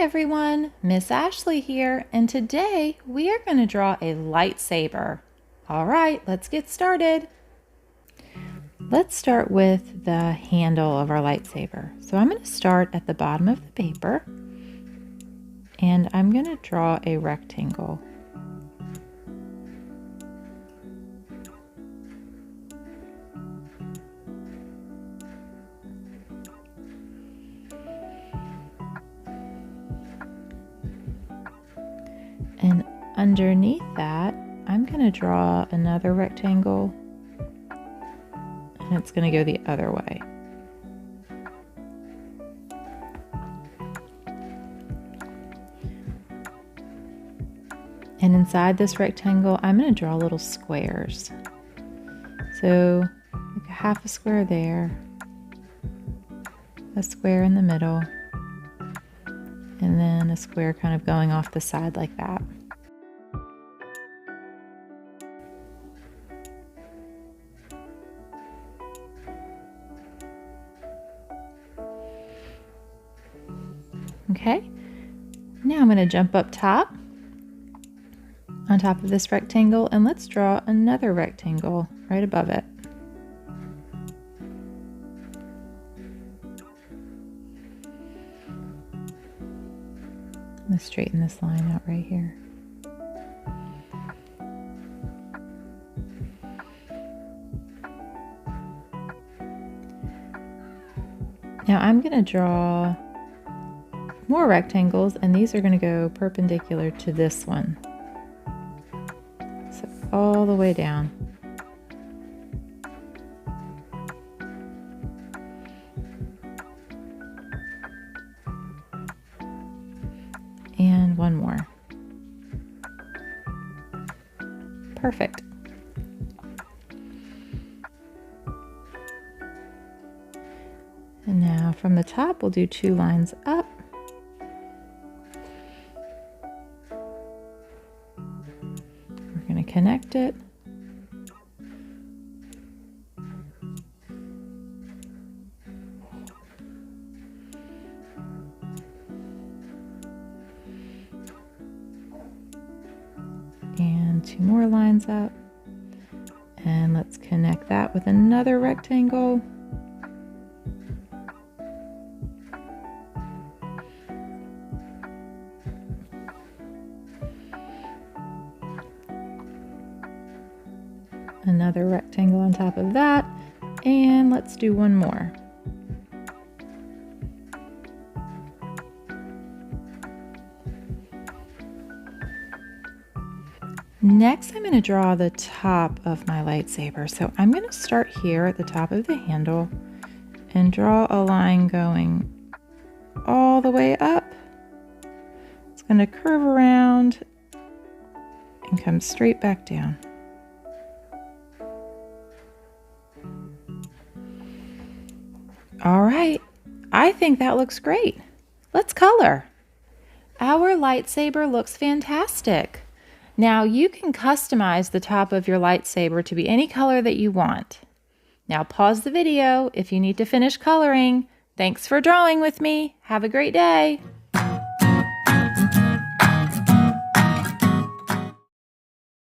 everyone, Miss Ashley here, and today we are going to draw a lightsaber. All right, let's get started. Let's start with the handle of our lightsaber. So I'm going to start at the bottom of the paper, and I'm going to draw a rectangle. And underneath that, I'm going to draw another rectangle, and it's going to go the other way. And inside this rectangle, I'm going to draw little squares. So like a half a square there, a square in the middle, and then a square kind of going off the side like that. Okay, now I'm going to jump up top on top of this rectangle, and let's draw another rectangle right above it. I'm going to straighten this line out right here. Now I'm going to draw more rectangles, and these are going to go perpendicular to this one. So all the way down. And one more. Perfect. And now from the top, we'll do 2 lines up. We're going to connect it. And 2 more lines up. And let's connect that with another rectangle. Another rectangle on top of that, and let's do one more. Next, I'm going to draw the top of my lightsaber. So I'm going to start here at the top of the handle and draw a line going all the way up. It's going to curve around and come straight back down. All right, I think that looks great. Let's color. Our lightsaber looks fantastic. Now you can customize the top of your lightsaber to be any color that you want. Now pause the video if you need to finish coloring. Thanks for drawing with me. Have a great day.